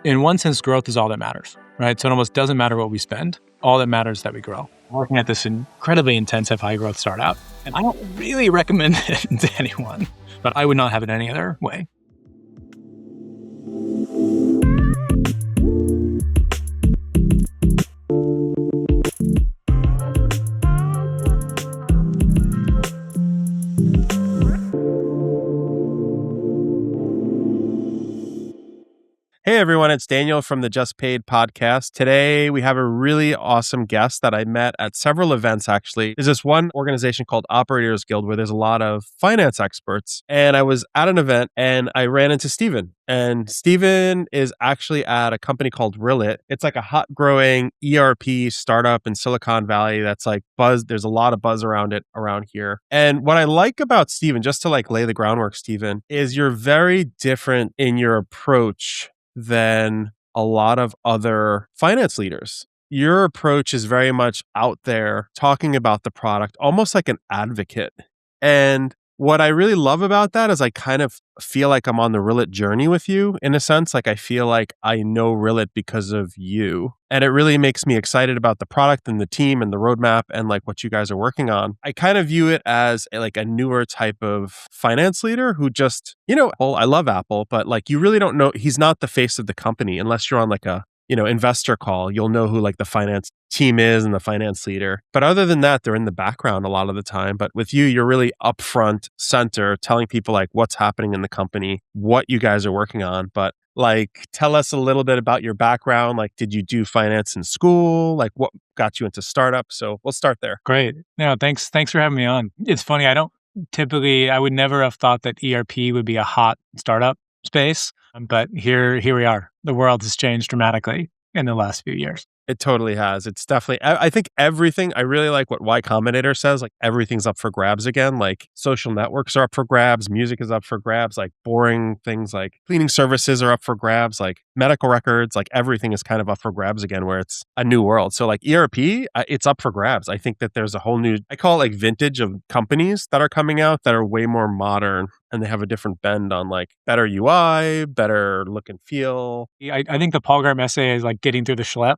In one sense, growth is all that matters, right? So it almost doesn't matter what we spend. All that matters is that we grow. I'm working at this incredibly intensive high growth startup, and I don't really recommend it to anyone, but I would not have it any other way. Hey everyone, it's Daniel from the Just Paid podcast. Today we have a really awesome guest that I met at several events actually. There's this one organization called Operators Guild where there's a lot of finance experts. And I was at an event and I ran into Stephen. And Stephen is actually at a company called Rillet. It's like a hot growing ERP startup in Silicon Valley that's like buzz. There's a lot of buzz around it around here. And what I like about Stephen, just to like lay the groundwork, Stephen, is you're very different in your approach than a lot of other finance leaders. Your approach is very much out there talking about the product, almost like an advocate. And what I really love about that is I kind of feel like I'm on the Rillet journey with you in a sense. Like I feel like I know Rillet because of you. And it really makes me excited about the product and the team and the roadmap and like what you guys are working on. I kind of view it as like a newer type of finance leader who just, I love Apple, but like you really don't know, he's not the face of the company unless you're on like a investor call. You'll know who like the finance team is and the finance leader. But other than that, they're in the background a lot of the time. But with you, you're really upfront center, telling people like what's happening in the company, what you guys are working on. But like, tell us a little bit about your background. Like, did you do finance in school? Like, what got you into startups? So we'll start there. Great. No, thanks for having me on. It's funny. I would never have thought that ERP would be a hot startup space. But here we are. The world has changed dramatically in the last few years. It totally has. It's definitely, I think everything, I really like what Y Combinator says, like everything's up for grabs again. Like social networks are up for grabs, music is up for grabs, like boring things like cleaning services are up for grabs, like medical records, like everything is kind of up for grabs again, where it's a new world. So like ERP, it's up for grabs. I think that there's a whole new, I call it like vintage of companies that are coming out that are way more modern and they have a different bend on like better UI, better look and feel. I think the Paul Graham essay is like getting through the schlep.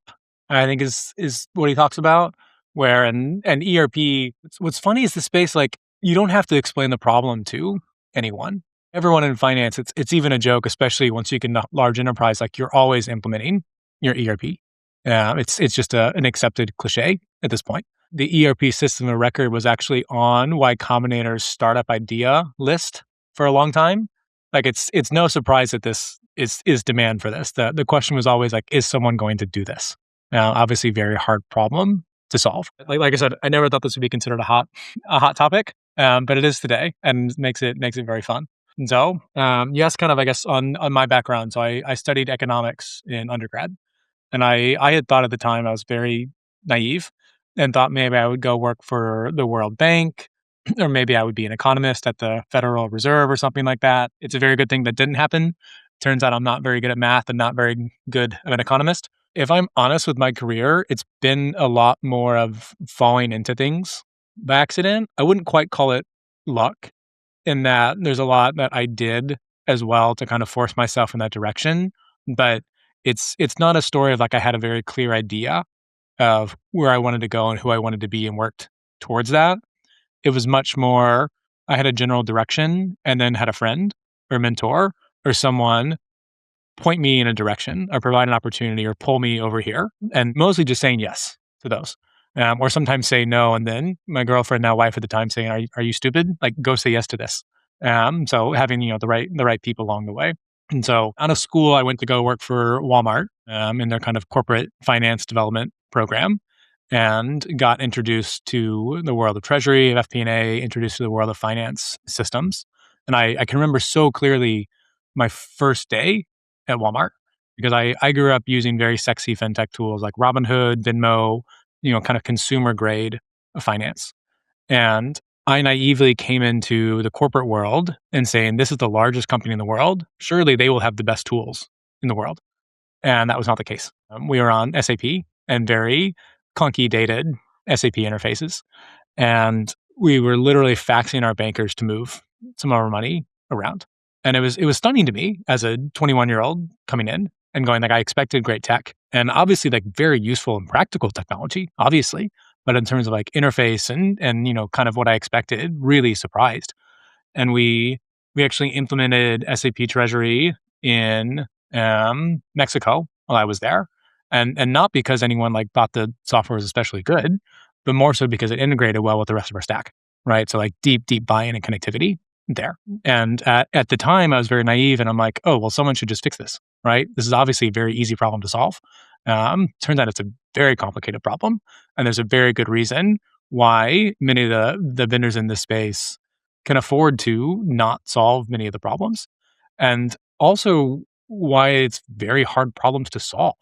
I think is what he talks about, where an ERP, what's funny is the space, like you don't have to explain the problem to anyone. Everyone in finance, it's even a joke, especially once you get a large enterprise, like you're always implementing your ERP. It's just an accepted cliche at this point. The ERP system of record was actually on Y Combinator's startup idea list for a long time. Like it's no surprise that this is demand for this. The question was always like, is someone going to do this? Obviously, very hard problem to solve. Like I said, I never thought this would be considered a hot topic, but it is today, and makes it very fun. And so, yes, kind of, I guess, on my background. So I studied economics in undergrad, and I had thought at the time I was very naive and thought maybe I would go work for the World Bank, or maybe I would be an economist at the Federal Reserve or something like that. It's a very good thing that didn't happen. Turns out I'm not very good at math and not very good of an economist. If I'm honest with my career, it's been a lot more of falling into things by accident. I wouldn't quite call it luck in that there's a lot that I did as well to kind of force myself in that direction. But it's not a story of like I had a very clear idea of where I wanted to go and who I wanted to be and worked towards that. It was much more, I had a general direction and then had a friend or mentor or someone point me in a direction or provide an opportunity or pull me over here, and mostly just saying yes to those. Or sometimes say no. And then my girlfriend, now wife at the time, saying, are you stupid? Like, go say yes to this. So having, the right people along the way. And so out of school, I went to go work for Walmart in their kind of corporate finance development program, and got introduced to the world of Treasury, of FP&A, introduced to the world of finance systems. And I can remember so clearly my first day at Walmart, because I grew up using very sexy fintech tools like Robinhood, Venmo, kind of consumer grade finance. And I naively came into the corporate world and saying, this is the largest company in the world. Surely they will have the best tools in the world. And that was not the case. We were on SAP and very clunky dated SAP interfaces. And we were literally faxing our bankers to move some of our money around. And it was stunning to me as a 21-year-old coming in and going like, I expected great tech and obviously like very useful and practical technology, obviously. But in terms of like interface and kind of what I expected, really surprised. And we actually implemented SAP Treasury in Mexico while I was there, and not because anyone like thought the software was especially good, but more so because it integrated well with the rest of our stack, right? So like deep buy-in and connectivity there. And at the time, I was very naive, and I'm like, oh well, someone should just fix this, right? This is obviously a very easy problem to solve. Turns out it's a very complicated problem, and there's a very good reason why many of the vendors in this space can afford to not solve many of the problems, and also why it's very hard problems to solve.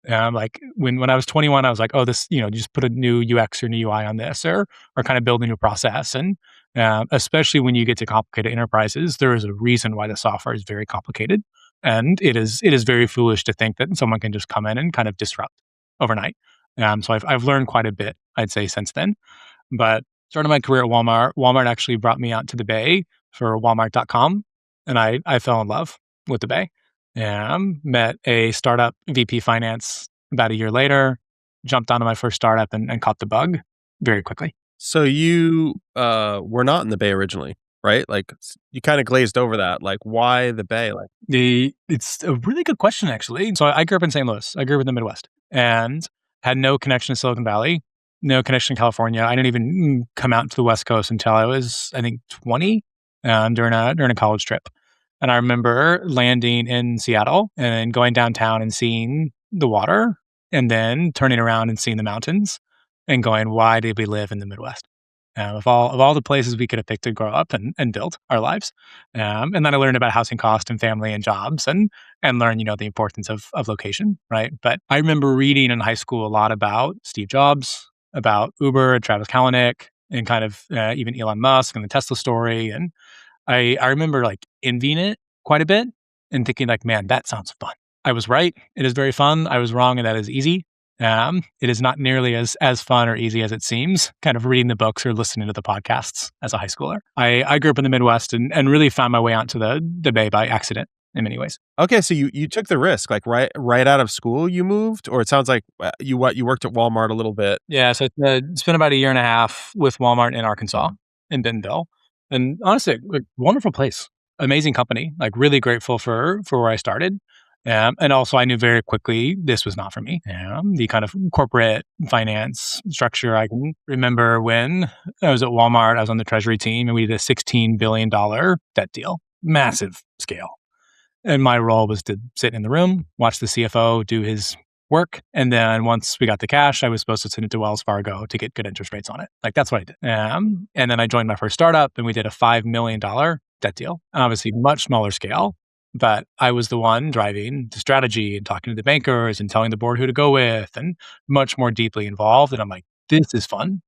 Like when I was 21, I was like, oh, this, just put a new UX or new UI on this, or kind of build a new process. And especially when you get to complicated enterprises, there is a reason why the software is very complicated, and it is very foolish to think that someone can just come in and kind of disrupt overnight. So I've learned quite a bit, I'd say, since then. But started my career at Walmart. Walmart actually brought me out to the Bay for Walmart.com, and I fell in love with the Bay. Met a startup VP finance about a year later, jumped onto my first startup and caught the bug very quickly. So you were not in the Bay originally, right? Like you kind of glazed over that. Like why the Bay? Like It's a really good question, actually. So I grew up in St. Louis. I grew up in the Midwest and had no connection to Silicon Valley, no connection to California. I didn't even come out to the West Coast until I was, I think, 20 during a college trip. And I remember landing in Seattle and then going downtown and seeing the water and then turning around and seeing the mountains and going, why did we live in the Midwest? Of all the places we could have picked to grow up and build our lives. And then I learned about housing cost and family and jobs and learn, the importance of location, right? But I remember reading in high school a lot about Steve Jobs, about Uber, Travis Kalanick, and kind of even Elon Musk and the Tesla story. And I remember like envying it quite a bit and thinking like, man, that sounds fun. I was right. It is very fun. I was wrong, and that is easy. It is not nearly as fun or easy as it seems, kind of reading the books or listening to the podcasts as a high schooler. I grew up in the Midwest and really found my way out to the Bay by accident in many ways. okay, so you took the risk, like right out of school you moved, or it sounds like you worked at Walmart a little bit. Yeah, so it's been about a year and a half with Walmart in Arkansas, in Bentonville. And honestly, like, wonderful place, amazing company, like really grateful for where I started. And also, I knew very quickly this was not for me. The kind of corporate finance structure. I can remember when I was at Walmart, I was on the Treasury team, and we did a $16 billion debt deal, massive scale. And my role was to sit in the room, watch the CFO do his work. And then once we got the cash, I was supposed to send it to Wells Fargo to get good interest rates on it. Like that's what I did. And then I joined my first startup and we did a $5 million debt deal, obviously much smaller scale. But I was the one driving the strategy and talking to the bankers and telling the board who to go with and much more deeply involved. And I'm like, this is fun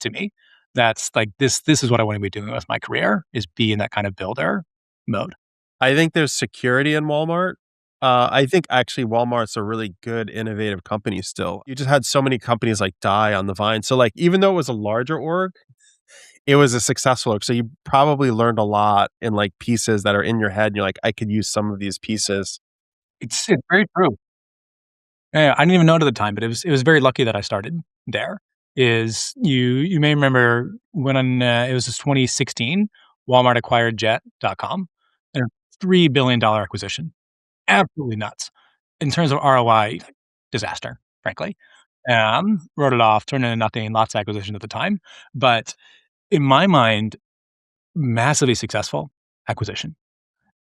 to me. That's like, this is what I want to be doing with my career, is be in that kind of builder mode. I think there's security in Walmart. I think actually Walmart's a really good, innovative company still. You just had so many companies like die on the vine. So like, even though it was a larger org, it was a successful org. So you probably learned a lot in like pieces that are in your head. And you're like, I could use some of these pieces. It's very true. Yeah, I didn't even know it at the time, but it was very lucky that I started there. Is you may remember when it was just 2016, Walmart acquired Jet.com, a $3 billion acquisition. Absolutely nuts. In terms of ROI, disaster, frankly. Wrote it off, turned into nothing, lots of acquisition at the time. But in my mind, massively successful acquisition.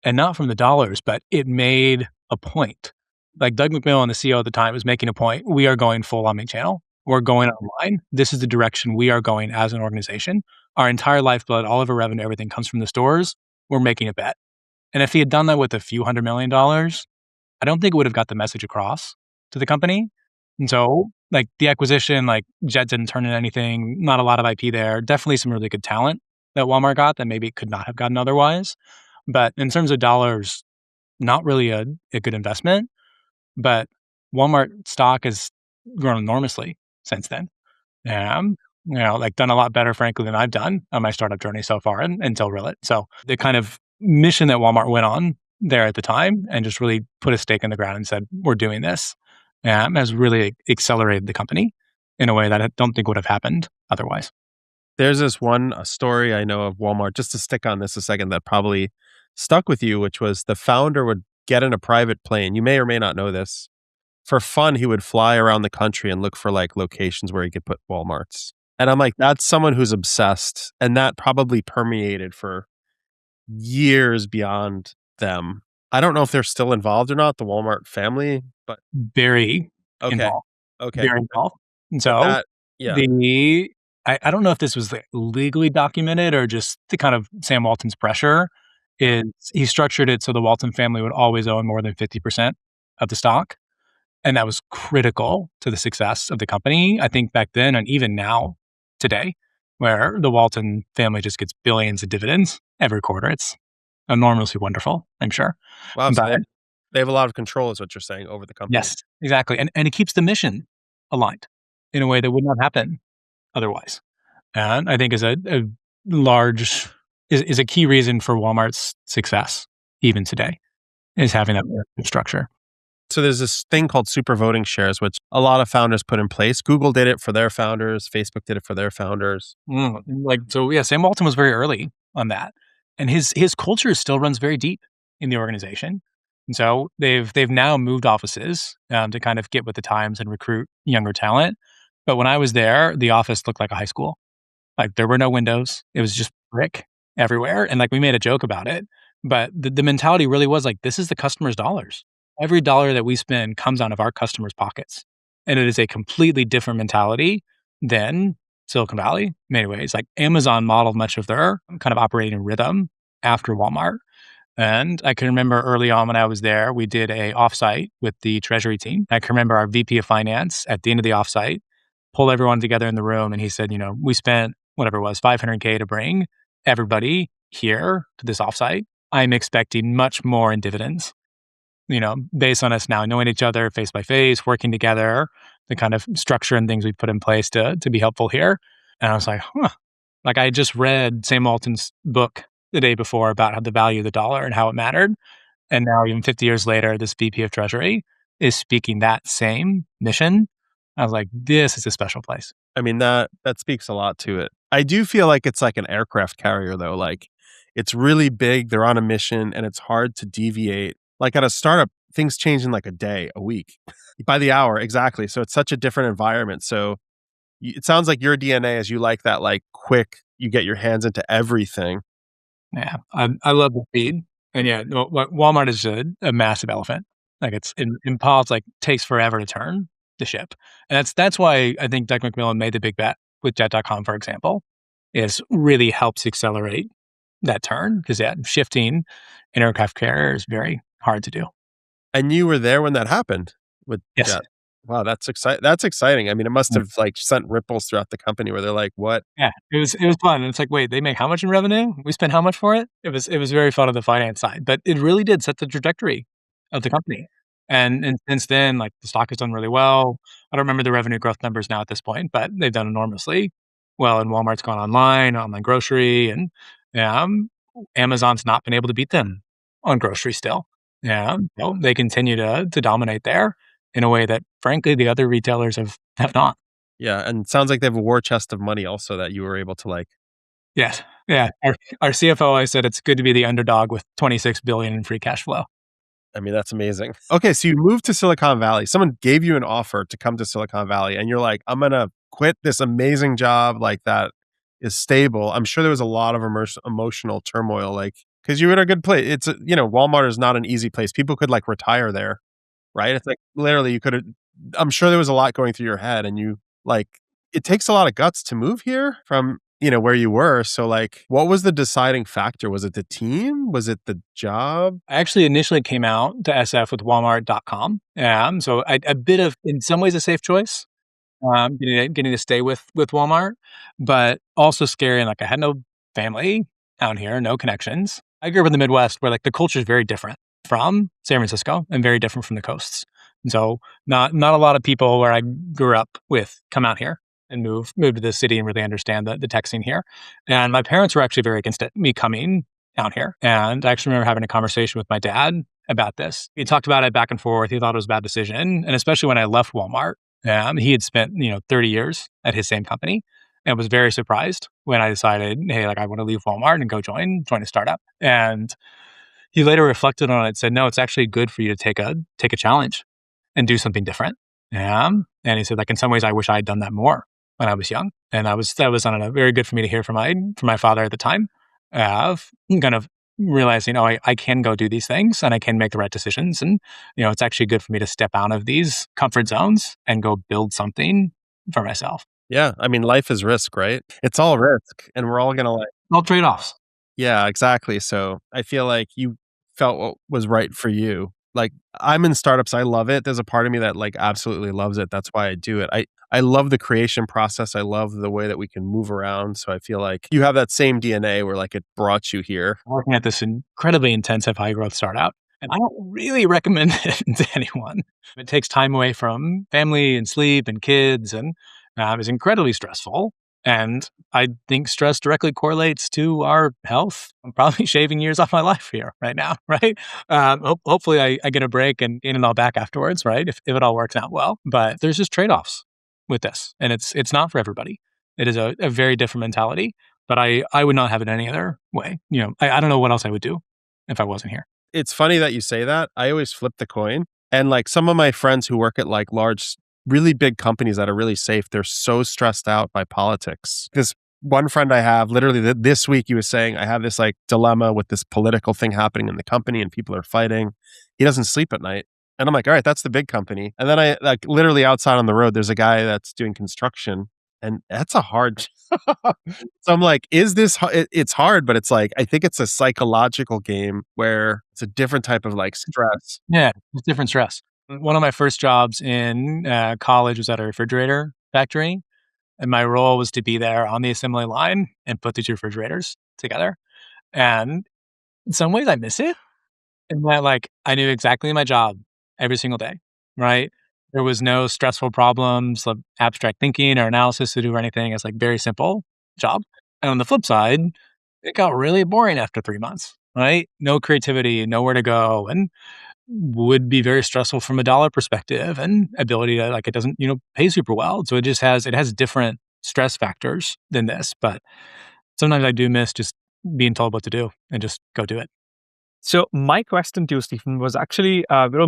And not from the dollars, but it made a point. Like Doug McMillan, the CEO at the time, was making a point. We are going full omnichannel. We're going online. This is the direction we are going as an organization. Our entire lifeblood, all of our revenue, everything comes from the stores. We're making a bet. And if he had done that with a few $100 million, I don't think it would have got the message across to the company. And so, like the acquisition, like Jet didn't turn in anything, not a lot of IP there. Definitely some really good talent that Walmart got that maybe it could not have gotten otherwise. But in terms of dollars, not really a good investment. But Walmart stock has grown enormously since then. Like done a lot better, frankly, than I've done on my startup journey so far until Rillet. So the kind of mission that Walmart went on there at the time and just really put a stake in the ground and said, we're doing this, has really accelerated the company in a way that I don't think would have happened otherwise. There's this one story I know of Walmart, just to stick on this a second, that probably stuck with you, which was the founder would get in a private plane. You may or may not know this. For fun, he would fly around the country and look for like locations where he could put Walmarts. And I'm like, that's someone who's obsessed. And that probably permeated for years beyond them. I don't know if they're still involved or not, the Walmart family, but Very okay. involved, Okay. very involved. And But so that, yeah. the I don't know if this was like legally documented or just the kind of Sam Walton's pressure is he structured it so the Walton family would always own more than 50% of the stock. And that was critical to the success of the company, I think back then and even now today, where the Walton family just gets billions of dividends every quarter. It's enormously wonderful, I'm sure. Wow. So But they have a lot of control, is what you're saying, over the company. yes, exactly. And it keeps the mission aligned in a way that would not happen otherwise. And I think is a large is a key reason for Walmart's success even today is having that structure. So there's this thing called super voting shares, which a lot of founders put in place. Google did it for their founders. Facebook did it for their founders. Sam Walton was very early on that, and his culture still runs very deep in the organization. And so they've now moved offices to kind of get with the times and recruit younger talent. But when I was there, the office looked like a high school. Like there were no windows. It was just brick everywhere. And like we made a joke about it. But the mentality really was like, this is the customer's dollars. Every dollar that we spend comes out of our customers' pockets. And it is a completely different mentality than Silicon Valley in many ways. Like Amazon modeled much of their kind of operating rhythm after Walmart. And I can remember early on when I was there, we did a offsite with the Treasury team. I can remember our VP of finance at the end of the offsite pulled everyone together in the room and he said, we spent whatever it was, $500K to bring everybody here to this offsite. I'm expecting much more in dividends, based on us now knowing each other face by face, working together, the kind of structure and things we put in place to be helpful here. And I was like, like I just read Sam Walton's book the day before about how the value of the dollar and how it mattered. And now even 50 years later, this VP of Treasury is speaking that same mission. I was like, this is a special place. I mean, that speaks a lot to it. I do feel like it's like an aircraft carrier, though. Like it's really big. They're on a mission and it's hard to deviate. Like at a startup, things change in like a day, a week, by the hour. Exactly. So it's such a different environment. So it sounds like your DNA is you like that, like quick, you get your hands into everything. Yeah. I love the speed. And yeah, Walmart is a massive elephant. Like it's in pods, like takes forever to turn the ship. And that's why I think Doug McMillan made the big bet with Jet.com, for example, is really helps accelerate that turn because shifting an aircraft carrier is very hard to do. And you were there when that happened with Yes. Jet. Wow, that's exciting. That's exciting. I mean, it must have like sent ripples throughout the company where they're like, "What?" Yeah, it was fun. And it's like, wait, they make how much in revenue? We spend how much for it? It was very fun on the finance side, but it really did set the trajectory of the company. And since then, like the stock has done really well. I don't remember the revenue growth numbers now at this point, but they've done enormously well. And Walmart's gone online grocery, and Amazon's not been able to beat them on grocery still. Yeah, they continue to dominate there in a way that, frankly, the other retailers have not. Yeah, and it sounds like they have a war chest of money also that you were able to like. Yes. Yeah. Our CFO, I said, it's good to be the underdog with 26 billion in free cash flow. I mean, that's amazing. Okay, so you moved to Silicon Valley. Someone gave you an offer to come to Silicon Valley, and you're like, I'm going to quit this amazing job like that is stable. I'm sure there was a lot of emotional turmoil, like, because you were in a good place. It's, Walmart is not an easy place. People could like retire there, right? It's like literally you could have, I'm sure there was a lot going through your head, and you like, it takes a lot of guts to move here from, where you were. So like, what was the deciding factor? Was it the team? Was it the job? I actually initially came out to SF with Walmart.com. So a bit of, in some ways, a safe choice, getting to stay with Walmart, but also scary. And like I had no family down here, no connections. I grew up in the Midwest where like the culture is very different from San Francisco and very different from the coasts. And so not a lot of people where I grew up with come out here and move to the city and really understand the tech scene here. And my parents were actually very against it, me coming down here. And I actually remember having a conversation with my dad about this. He talked about it back and forth. He thought it was a bad decision. And especially when I left Walmart, he had spent, 30 years at his same company and was very surprised when I decided, hey, like I want to leave Walmart and go join a startup. And he later reflected on it and said, no, it's actually good for you to take a challenge and do something different. And he said, like, in some ways, I wish I had done that more when I was young. And that was, I don't know, very good for me to hear from my father at the time of kind of realizing, oh, I can go do these things and I can make the right decisions. And, it's actually good for me to step out of these comfort zones and go build something for myself. Yeah. I mean, life is risk, right? It's all risk. And we're all going to All trade-offs. yeah, exactly. So I feel like you felt what was right for you. Like I'm in startups, I love it. There's a part of me that like absolutely loves it. That's why I do it. I love the creation process. I love the way that we can move around. So I feel like you have that same DNA where like it brought you here. Working at this incredibly intensive high growth startup. And I don't really recommend it to anyone. It takes time away from family and sleep and kids and is incredibly stressful. And I think stress directly correlates to our health. I'm probably shaving years off my life here right now, right? Hopefully I get a break and gain it all back afterwards, right? If it all works out well. But there's just trade-offs with this. And it's not for everybody. It is a very different mentality. But I would not have it any other way. I don't know what else I would do if I wasn't here. It's funny that you say that. I always flip the coin. And like some of my friends who work at like large, really big companies that are really safe, they're so stressed out by politics. This one friend I have, literally this week, he was saying, I have this like dilemma with this political thing happening in the company and people are fighting. He doesn't sleep at night. And I'm like, all right, that's the big company. And then I like literally outside on the road, there's a guy that's doing construction and that's a hard so I'm like, is this it's hard, but it's like I think it's a psychological game where it's a different type of like stress. Yeah, it's different stress. One of my first jobs in college was at a refrigerator factory. And my role was to be there on the assembly line and put these refrigerators together. And in some ways, I miss it. In that, like, I knew exactly my job every single day, right? There was no stressful problems, like abstract thinking or analysis to do or anything. It's like very simple job. And on the flip side, it got really boring after 3 months, right? No creativity, nowhere to go, and would be very stressful from a dollar perspective and ability to like it doesn't, pay super well. So it has different stress factors than this. But sometimes I do miss just being told what to do and just go do it. So my question to you, Stephen, was actually,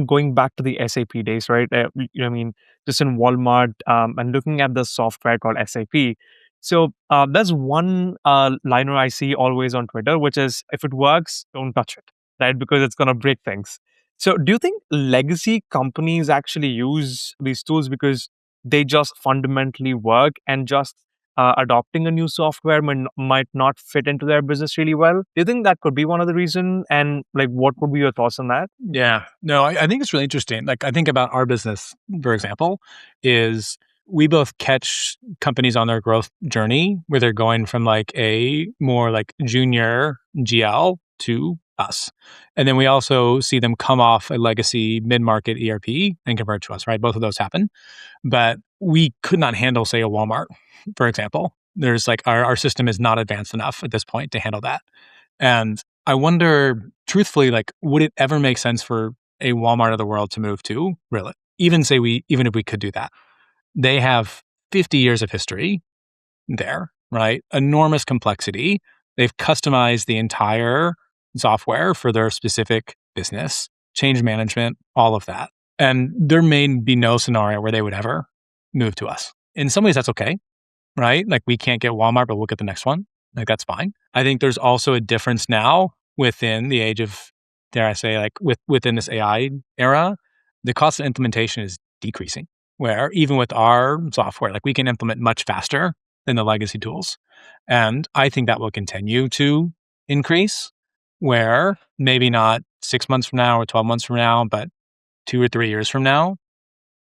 going back to the SAP days, right? I mean, just in Walmart and looking at the software called SAP. So there's one liner I see always on Twitter, which is, if it works, don't touch it, right? Because it's going to break things. So do you think legacy companies actually use these tools because they just fundamentally work and just adopting a new software might not fit into their business really well? Do you think that could be one of the reason? And like, what would be your thoughts on that? Yeah. No, I think it's really interesting. Like I think about our business, for example, is we both catch companies on their growth journey where they're going from like a more like junior GL to us. And then we also see them come off a legacy mid-market ERP and convert to us, right? Both of those happen. But we could not handle, say, a Walmart, for example. There's like our system is not advanced enough at this point to handle that. And I wonder, truthfully, like, would it ever make sense for a Walmart of the world to move to Rillet? Even if we could do that. They have 50 years of history there, right? Enormous complexity. They've customized the entire software for their specific business, change management, all of that. And there may be no scenario where they would ever move to us. In some ways, that's okay, right? Like we can't get Walmart, but we'll get the next one. Like that's fine. I think there's also a difference now within the age of, dare I say, like within this AI era, the cost of implementation is decreasing. Where even with our software, like we can implement much faster than the legacy tools. And I think that will continue to increase, where maybe not 6 months from now or 12 months from now, but 2 or 3 years from now,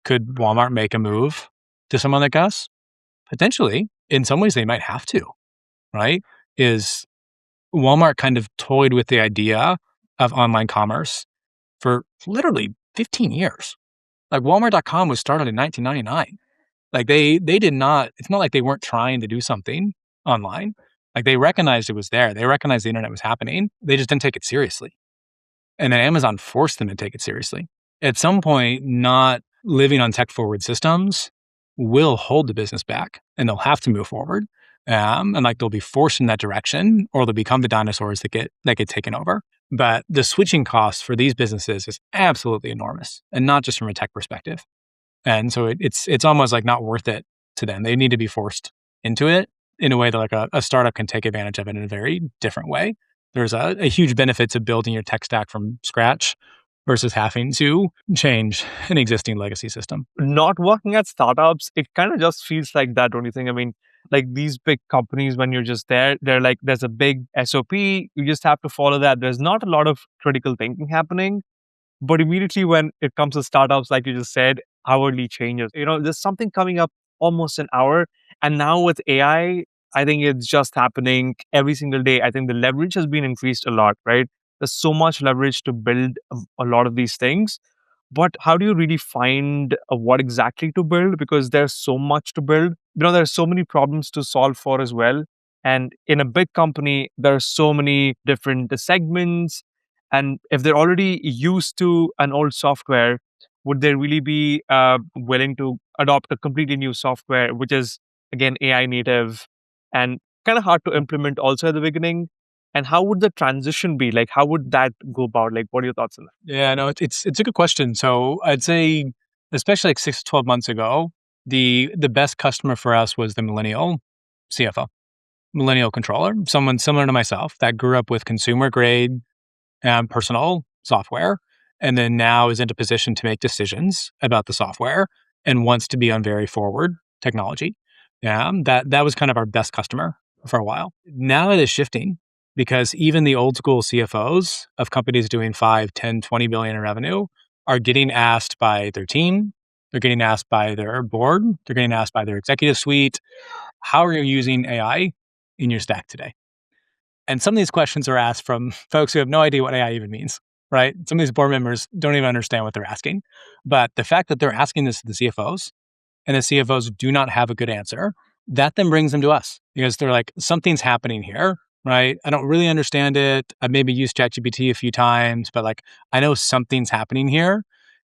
could Walmart make a move to someone like us? Potentially. In some ways, they might have to, right? Is Walmart kind of toyed with the idea of online commerce for literally 15 years. Like Walmart.com was started in 1999. Like they did not, it's not like they weren't trying to do something online. Like they recognized it was there. They recognized the internet was happening. They just didn't take it seriously. And then Amazon forced them to take it seriously. At some point, not living on tech forward systems will hold the business back and they'll have to move forward. And like they'll be forced in that direction or they'll become the dinosaurs that get taken over. But the switching cost for these businesses is absolutely enormous and not just from a tech perspective. And so it's almost like not worth it to them. They need to be forced into it in a way that like a startup can take advantage of it in a very different way. There's a huge benefit to building your tech stack from scratch versus having to change an existing legacy system. Not working at startups, it kind of just feels like that, don't you think? I mean, like these big companies, when you're just there, they're like, there's a big SOP, you just have to follow that. There's not a lot of critical thinking happening. But immediately when it comes to startups, like you just said, hourly changes. There's something coming up almost an hour. And now with AI, I think it's just happening every single day. I think the leverage has been increased a lot, right? There's so much leverage to build a lot of these things. But how do you really find what exactly to build? Because there's so much to build. There's so many problems to solve for as well. And in a big company, there are so many different segments. And if they're already used to an old software, would they really be willing to adopt a completely new software, which is, again, AI native and kind of hard to implement also at the beginning? And how would the transition be? Like, how would that go about? Like, what are your thoughts on that? Yeah, no, it's a good question. So I'd say, especially like 6 to 12 months ago, the best customer for us was the millennial CFO, millennial controller, someone similar to myself that grew up with consumer grade personal software, and then now is in a position to make decisions about the software and wants to be on very forward technology. Yeah, that was kind of our best customer for a while. Now it is shifting because even the old school CFOs of companies doing 5, 10, 20 billion in revenue are getting asked by their team, they're getting asked by their board, they're getting asked by their executive suite, how are you using AI in your stack today? And some of these questions are asked from folks who have no idea what AI even means, right? Some of these board members don't even understand what they're asking. But the fact that they're asking this to the CFOs and the CFOs do not have a good answer, that then brings them to us because they're like, something's happening here, right? I don't really understand it. I've maybe used ChatGPT a few times, but like, I know something's happening here.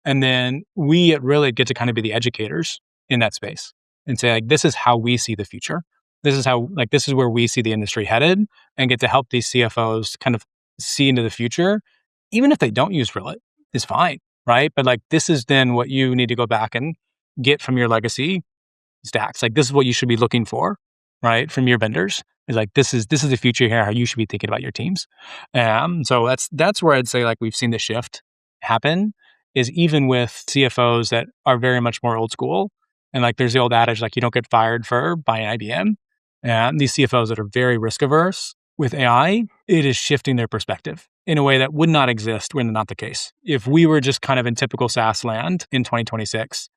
And then we at Rillet get to kind of be the educators in that space and say, like, this is how we see the future. This is where we see the industry headed and get to help these CFOs kind of see into the future. Even if they don't use Rillet, is fine, right? But like, this is then what you need to go back and get from your legacy stacks. Like, this is what you should be looking for, right? From your vendors. Is like, this is the future here, how you should be thinking about your teams. So that's where I'd say like we've seen the shift happen is even with CFOs that are very much more old school. And like, there's the old adage, like, you don't get fired for buying IBM. And these CFOs that are very risk averse with AI, it is shifting their perspective in a way that would not exist when not the case. If we were just kind of in typical SaaS land in 2026,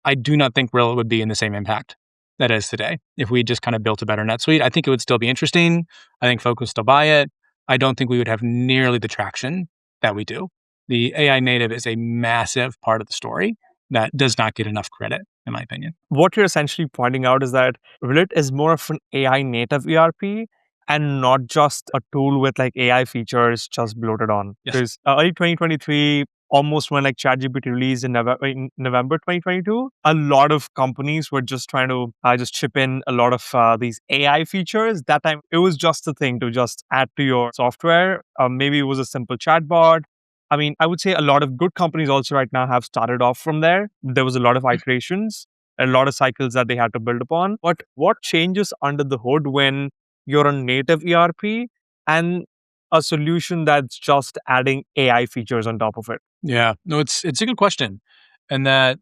I do not think Rillet would be in the same impact that is today. If we just kind of built a better NetSuite, I think it would still be interesting. I think folks would still buy it. I don't think we would have nearly the traction that we do. The AI native is a massive part of the story that does not get enough credit, in my opinion. What you're essentially pointing out is that Rillet is more of an AI native ERP and not just a tool with like AI features just bloated on. Yes. Because early 2023, almost when like ChatGPT released in November 2022, a lot of companies were just trying to just chip in a lot of these AI features. That time, it was just a thing to just add to your software. Maybe it was a simple chatbot. I mean, I would say a lot of good companies also right now have started off from there. There was a lot of iterations, a lot of cycles that they had to build upon. But what changes under the hood when you're a native ERP and a solution that's just adding AI features on top of it? Yeah, no, it's a good question. And that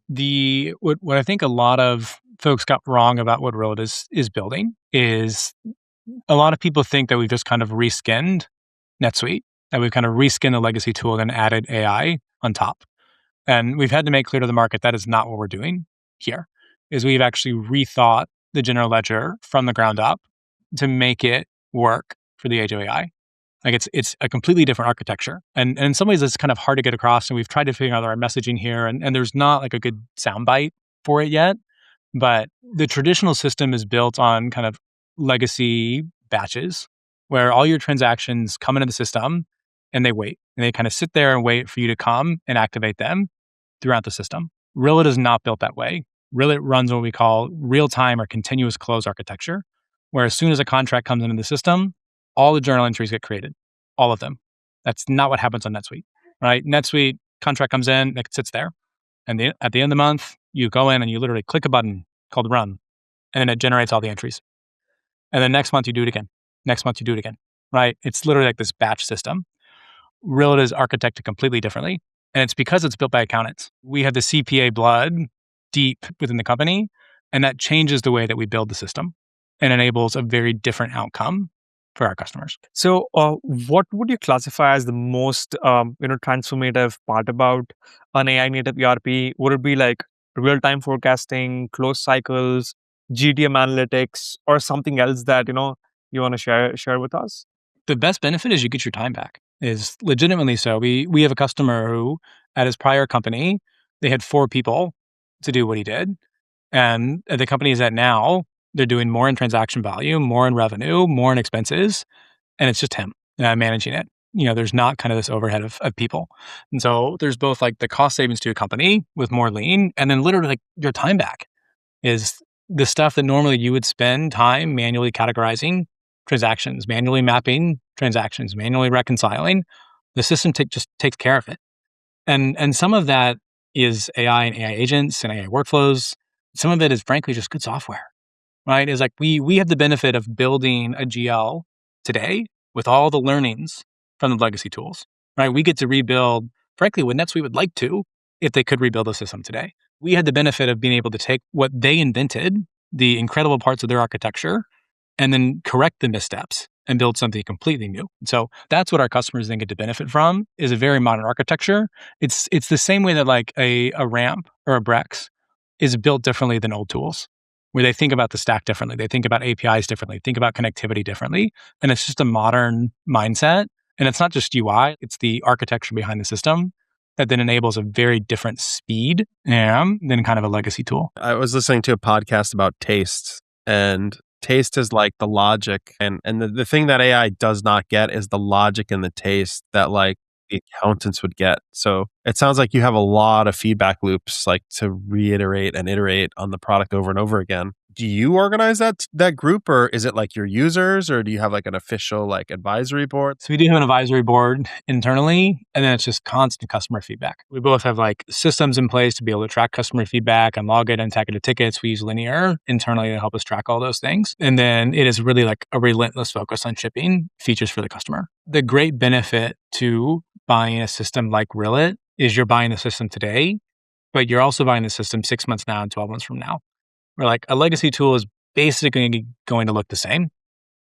what I think a lot of folks got wrong about what Rillet is building is a lot of people think that we've just kind of reskinned NetSuite, that we've kind of reskinned the legacy tool and added AI on top. And we've had to make clear to the market that is not what we're doing here, is we've actually rethought the general ledger from the ground up to make it work for the age of AI. Like it's a completely different architecture. And in some ways it's kind of hard to get across. And we've tried to figure out our messaging here. And there's not like a good soundbite for it yet. But the traditional system is built on kind of legacy batches where all your transactions come into the system and they wait. And they kind of sit there and wait for you to come and activate them throughout the system. Rillet is not built that way. Rillet runs what we call real-time or continuous close architecture, where as soon as a contract comes into the system, all the journal entries get created, all of them. That's not what happens on NetSuite, right? NetSuite contract comes in, it sits there. And at the end of the month, you go in and you literally click a button called run, and then it generates all the entries. And then next month you do it again. Next month you do it again, right? It's literally like this batch system. Rillet is architected completely differently. And it's because it's built by accountants. We have the CPA blood deep within the company, and that changes the way that we build the system and enables a very different outcome for our customers. So, what would you classify as the most, transformative part about an AI-native ERP? Would it be like real-time forecasting, close cycles, GTM analytics, or something else that you want to share with us? The best benefit is you get your time back. Is legitimately so. We have a customer who, at his prior company, they had 4 people to do what he did, and at the company he's at now, they're doing more in transaction value, more in revenue, more in expenses, and it's just him managing it. There's not kind of this overhead of people. And so there's both like the cost savings to a company with more lean, and then literally like your time back is the stuff that normally you would spend time manually categorizing transactions, manually mapping transactions, manually reconciling. The system just takes care of it. And some of that is AI and AI agents and AI workflows. Some of it is frankly just good software. Right? Is like we have the benefit of building a GL today with all the learnings from the legacy tools. Right? We get to rebuild, frankly, what NetSuite would like to if they could rebuild the system today. We had the benefit of being able to take what they invented, the incredible parts of their architecture, and then correct the missteps and build something completely new. So that's what our customers then get to benefit from, is a very modern architecture. It's the same way that like a ramp or a Brex is built differently than old tools, where they think about the stack differently. They think about APIs differently, think about connectivity differently. And it's just a modern mindset. And it's not just UI, it's the architecture behind the system that then enables a very different speed than kind of a legacy tool. I was listening to a podcast about taste, and taste is like the logic. And the thing that AI does not get is the logic and the taste that like the accountants would get. So it sounds like you have a lot of feedback loops, like to reiterate and iterate on the product over and over again. Do you organize that group, or is it like your users, or do you have like an official like advisory board? So we do have an advisory board internally, and then it's just constant customer feedback. We both have like systems in place to be able to track customer feedback and log it and tag it to tickets. We use Linear internally to help us track all those things. And then it is really like a relentless focus on shipping features for the customer. The great benefit to buying a system like Rillet is you're buying the system today, but you're also buying the system 6 months now and 12 months from now. Where like a legacy tool is basically going to look the same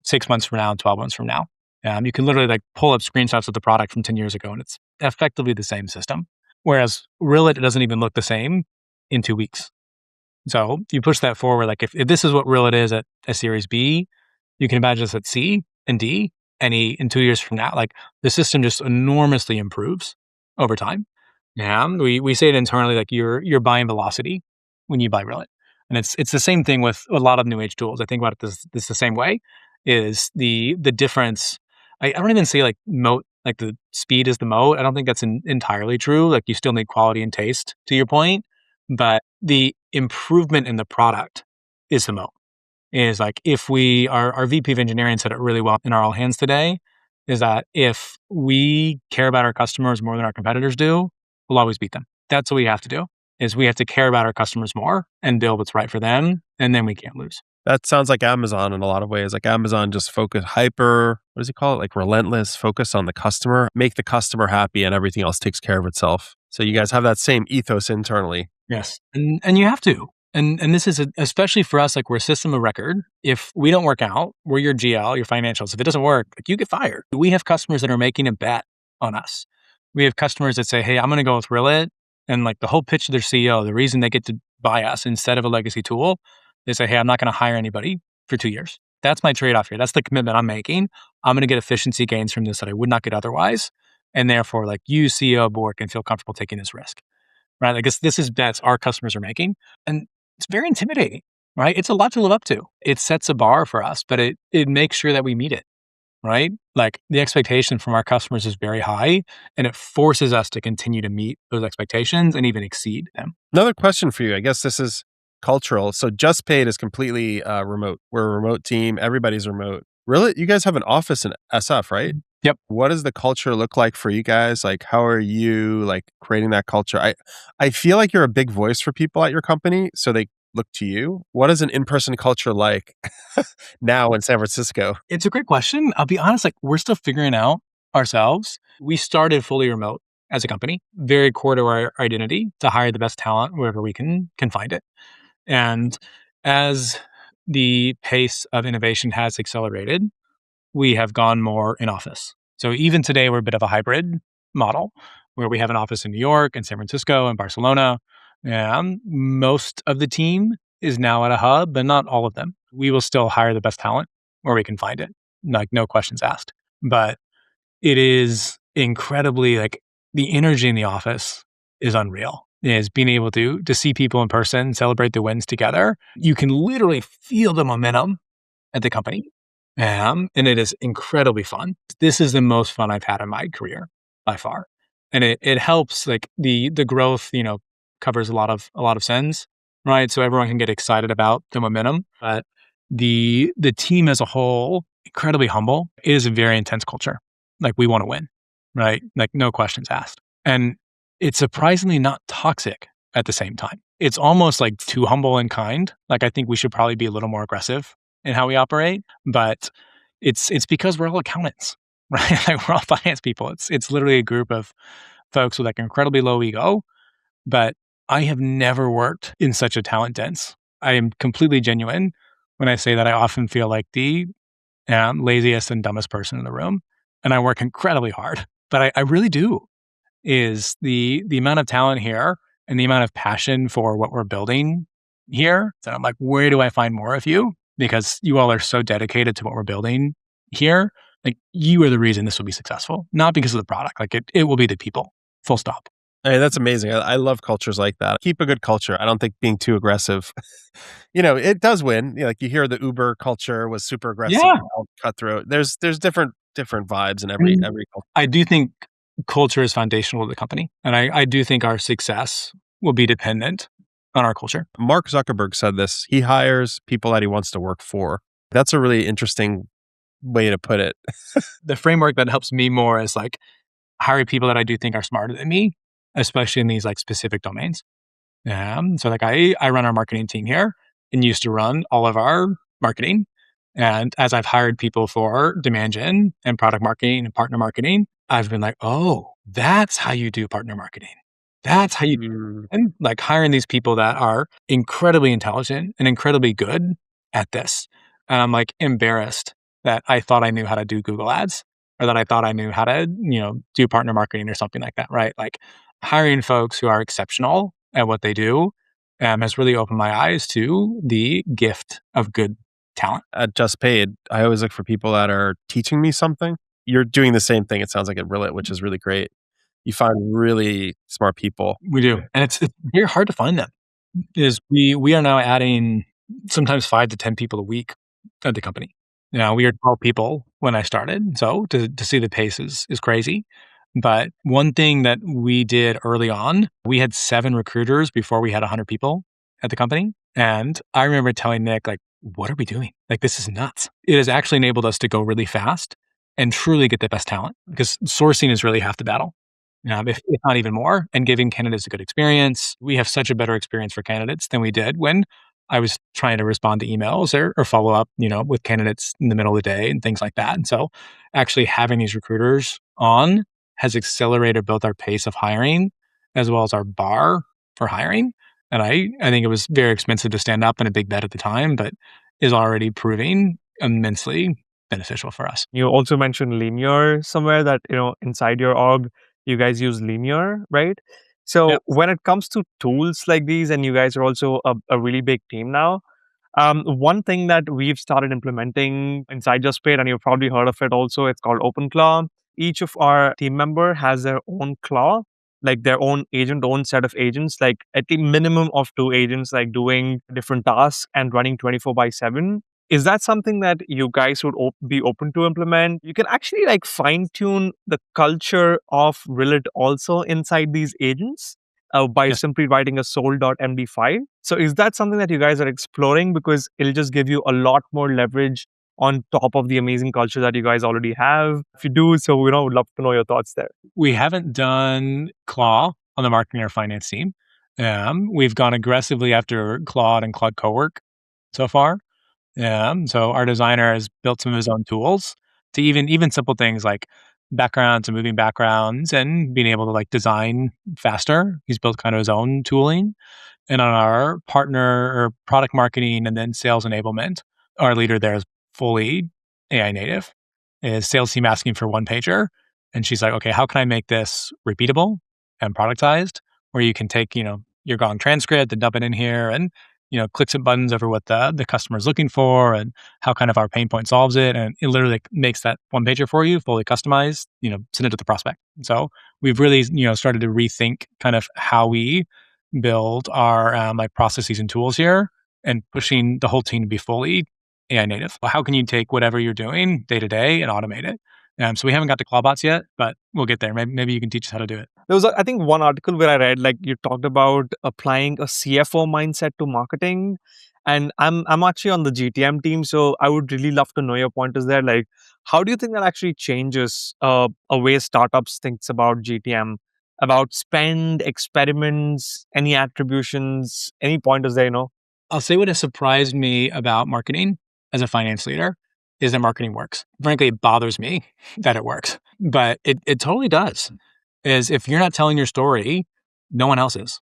6 months from now and 12 months from now. You can literally like pull up screenshots of the product from 10 years ago and it's effectively the same system. Whereas Rillet doesn't even look the same in 2 weeks. So you push that forward, like if this is what Rillet is at a Series B, you can imagine this at C and D, and in 2 years from now, like the system just enormously improves over time. We say it internally, like you're buying velocity when you buy Rillet. And it's the same thing with a lot of new age tools. I think about it this the same way, is the difference. I don't even say like moat, like the speed is the moat. I don't think that's entirely true. Like you still need quality and taste, to your point, but the improvement in the product is the moat. Is like if our VP of engineering said it really well in our all hands today, is that if we care about our customers more than our competitors do, we'll always beat them. That's what we have to do. Is we have to care about our customers more and build what's right for them, and then we can't lose. That sounds like Amazon in a lot of ways. Like Amazon just focus what does he call it? Like relentless focus on the customer, make the customer happy, and everything else takes care of itself. So you guys have that same ethos internally. Yes. And you have to. And this is especially for us, like we're a system of record. If we don't work out, we're your GL, your financials. If it doesn't work, like you get fired. We have customers that are making a bet on us. We have customers that say, hey, I'm going to go with Rillet. And like the whole pitch to their CEO, the reason they get to buy us instead of a legacy tool, they say, hey, I'm not going to hire anybody for 2 years. That's my trade-off here. That's the commitment I'm making. I'm going to get efficiency gains from this that I would not get otherwise. And therefore, like you, CEO, board, can feel comfortable taking this risk. Right? Like this is bets our customers are making. And it's very intimidating. right? It's a lot to live up to. It sets a bar for us, but it makes sure that we meet it, right? Like the expectation from our customers is very high, and it forces us to continue to meet those expectations and even exceed them. Another question for you. I guess this is cultural. So Just Paid is completely remote. We're a remote team. Everybody's remote. Really? You guys have an office in SF, right? Yep. What does the culture look like for you guys? Like, how are you like creating that culture? I feel like you're a big voice for people at your company, so they look to you. What is an in-person culture like now in San Francisco? It's a great question. I'll be honest, like we're still figuring out ourselves. We started fully remote as a company, very core to our identity to hire the best talent wherever we can find it. And as the pace of innovation has accelerated, we have gone more in office. So even today, we're a bit of a hybrid model where we have an office in New York and San Francisco and Barcelona. And most of the team is now at a hub, but not all of them. We will still hire the best talent where we can find it, like no questions asked. But it is incredibly like the energy in the office is unreal. Is being able to see people in person, celebrate the wins together. You can literally feel the momentum at the company. And it is incredibly fun. This is the most fun I've had in my career by far. And it helps like the growth, covers a lot of sins, right? So everyone can get excited about the momentum. But the team as a whole, incredibly humble. It is a very intense culture. Like we want to win, right? Like no questions asked. And it's surprisingly not toxic at the same time. It's almost like too humble and kind. Like I think we should probably be a little more aggressive in how we operate, but it's because we're all accountants, right? Like we're all finance people. It's literally a group of folks with like incredibly low ego, but I have never worked in such a talent dense. I am completely genuine when I say that I often feel like the laziest and dumbest person in the room, and I work incredibly hard. But I really do. Is the amount of talent here and the amount of passion for what we're building here. So I'm like, where do I find more of you? Because you all are so dedicated to what we're building here. Like you are the reason this will be successful, not because of the product. Like it will be the people. Full stop. Hey, that's amazing. I love cultures like that. Keep a good culture. I don't think being too aggressive, it does win. Like you hear the Uber culture was super aggressive, Yeah. cutthroat. There's different vibes in I mean, every culture. I do think culture is foundational to the company. And I do think our success will be dependent on our culture. Mark Zuckerberg said this. He hires people that he wants to work for. That's a really interesting way to put it. The framework that helps me more is like hiring people that I do think are smarter than me, especially in these like specific domains. So like I run our marketing team here and used to run all of our marketing. And as I've hired people for demand gen and product marketing and partner marketing, I've been like, oh, that's how you do partner marketing. That's how you do. And like hiring these people that are incredibly intelligent and incredibly good at this. And I'm like embarrassed that I thought I knew how to do Google ads or that I thought I knew how to, do partner marketing or something like that, right? Like hiring folks who are exceptional at what they do has really opened my eyes to the gift of good talent. At Just Paid, I always look for people that are teaching me something. You're doing the same thing, it sounds like at Rillet, which is really great. You find really smart people. We do. And it's very hard to find them. Is we are now adding sometimes 5 to 10 people a week at the company. Now we are 12 people when I started. So to see the pace is crazy. But one thing that we did early on, we had 7 recruiters before we had 100 people at the company. And I remember telling Nick, like, what are we doing? Like, this is nuts. It has actually enabled us to go really fast and truly get the best talent because sourcing is really half the battle. If not even more, and giving candidates a good experience. We have such a better experience for candidates than we did when I was trying to respond to emails or follow up, with candidates in the middle of the day and things like that. And so actually having these recruiters on has accelerated both our pace of hiring as well as our bar for hiring. And I think it was very expensive to stand up in a big bet at the time, but is already proving immensely beneficial for us. You also mentioned linear somewhere that, inside your org, you guys use linear, right? So Yep. when it comes to tools like these, and you guys are also a really big team now, one thing that we've started implementing inside Just Paid, and you've probably heard of it also, it's called OpenClaw. Each of our team member has their own claw like their own agent, own set of agents, like at the minimum of two agents, like doing different tasks and running 24/7. Is that something that you guys would be open to implement? You can actually like fine tune the culture of Rillet also inside these agents by Yes, simply writing a soul.md file. So is that something that you guys are exploring? Because it'll just give you a lot more leverage on top of the amazing culture that you guys already have. If you do, so would love to know your thoughts there. we haven't done Claw on the marketing or finance team. We've gone aggressively after Claude and Claude Cowork so far. So our designer has built some of his own tools to even simple things like backgrounds and moving backgrounds and being able to like design faster. He's built kind of his own tooling. And on our partner or product marketing and then sales enablement, our leader there is fully AI native. Is sales team asking for one pager, and she's like, okay, how can I make this repeatable and productized, where you can take your Gong transcript and dump it in here, and clicks and buttons over what the customer is looking for and how kind of our pain point solves it, and it literally makes that one pager for you, fully customized. Send it to the prospect. So we've really started to rethink kind of how we build our like processes and tools here, and pushing the whole team to be fully AI native. How can you take whatever you're doing day to day and automate it? So we haven't got to Clawbots yet, but we'll get there. Maybe you can teach us how to do it. There was, I think, one article where I read like you talked about applying a CFO mindset to marketing, and I'm actually on the GTM team, so I would really love to know your pointers there. Like, how do you think that actually changes a way startups thinks about GTM, about spend, experiments, any attributions, any pointers there? I'll say what has surprised me about marketing as a finance leader is that marketing works. Frankly, it bothers me that it works, but it totally does. Is if you're not telling your story, no one else is.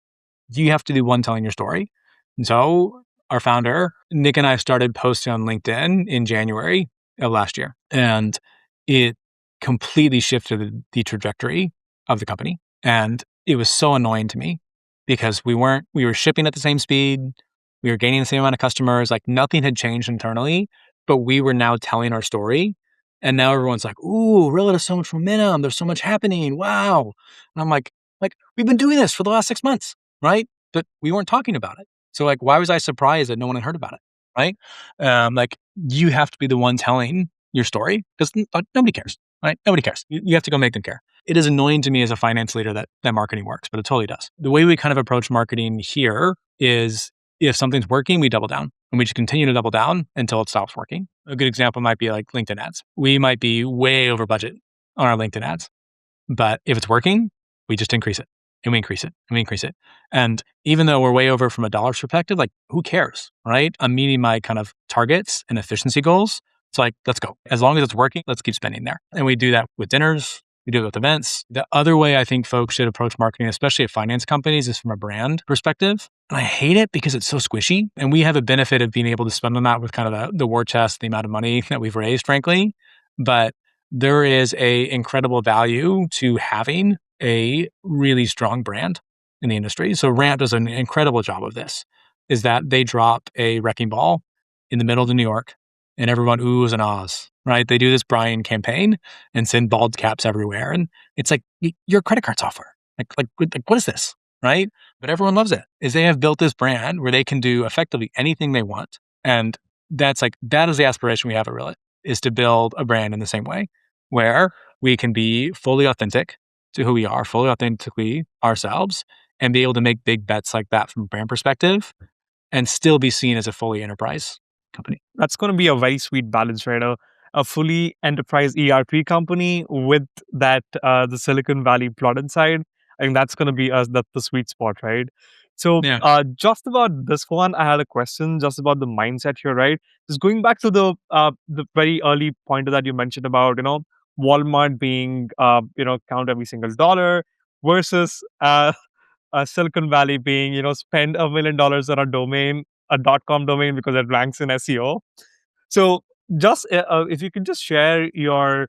You have to be the one telling your story. And so our founder, Nick, and I started posting on LinkedIn in January of last year, and it completely shifted the trajectory of the company. And it was so annoying to me because we were shipping at the same speed. We were gaining the same amount of customers. Like nothing had changed internally, but we were now telling our story. And now everyone's like, ooh, really, there's so much momentum. There's so much happening. Wow. And I'm like, we've been doing this for the last 6 months, right? But we weren't talking about it. So like, why was I surprised that no one had heard about it, right? Like you have to be the one telling your story because nobody cares, right? Nobody cares. You have to go make them care. It is annoying to me as a finance leader that marketing works, but it totally does. The way we kind of approach marketing here is if something's working, we double down, and we just continue to double down until it stops working. A good example might be like LinkedIn ads. We might be way over budget on our LinkedIn ads, but if it's working, we just increase it, and we increase it, and we increase it. And even though we're way over from a dollar perspective, like who cares, right? I'm meeting my kind of targets and efficiency goals. It's like, let's go. As long as it's working, let's keep spending there. And we do that with dinners. We do it with events. The other way I think folks should approach marketing, especially at finance companies, is from a brand perspective. And I hate it because it's so squishy. And we have a benefit of being able to spend on that with kind of the war chest, the amount of money that we've raised, frankly. But there is a incredible value to having a really strong brand in the industry. So Ramp does an incredible job of this, is that they drop a wrecking ball in the middle of New York and everyone oohs and ahs, right? They do this Brian campaign and send bald caps everywhere. And it's like, you're a credit card software. Like what is this, right? But everyone loves it, is they have built this brand where they can do effectively anything they want. And that is the aspiration we have at Rillet, is to build a brand in the same way where we can be fully authentic to who we are, fully authentically ourselves, and be able to make big bets like that from a brand perspective and still be seen as a fully enterprise company. That's going to be a very sweet balance, right? A fully enterprise ERP company with that the Silicon Valley plot inside. I think that's going to be the sweet spot, right? So, Yeah. just about this one, I had a question just about the mindset here, right? Just going back to the very early pointer that you mentioned about, Walmart being, count every single dollar versus Silicon Valley being, spend $1 million on a domain, a .com domain because it ranks in SEO. So just if you could just share your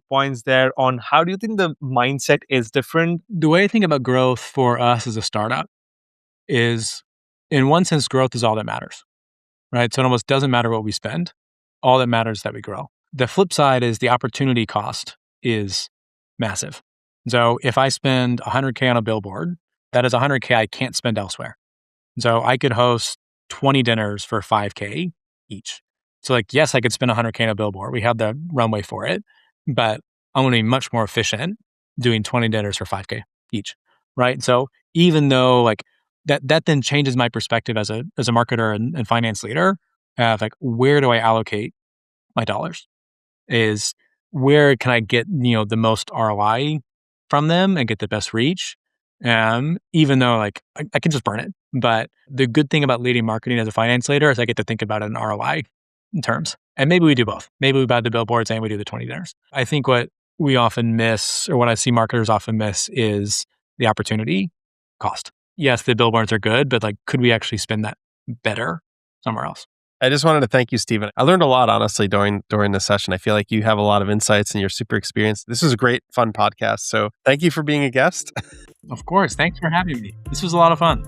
points there on how do you think the mindset is different? The way I think about growth for us as a startup is, in one sense, growth is all that matters, right? So it almost doesn't matter what we spend. All that matters is that we grow. The flip side is the opportunity cost is massive. So if I spend 100K on a billboard, that is 100K I can't spend elsewhere. So I could host 20 dinners for 5K each. So like, yes, I could spend 100K on a billboard. We have the runway for it, but I'm going to be much more efficient doing 20 dinners for 5K each, right? So even though like that then changes my perspective as a marketer and finance leader of like, where do I allocate my dollars? Is where can I get, the most ROI from them and get the best reach? Even though like I can just burn it. But the good thing about leading marketing as a finance leader is I get to think about it in ROI in terms. And maybe we do both. Maybe we buy the billboards and we do the 20 dinners. I think what we often miss, or what I see marketers often miss, is the opportunity cost. Yes, the billboards are good, but like, could we actually spend that better somewhere else? I just wanted to thank you, Stephen. I learned a lot, honestly, during this session. I feel like you have a lot of insights and you're super experienced. This is a great, fun podcast. So thank you for being a guest. Of course. Thanks for having me. This was a lot of fun.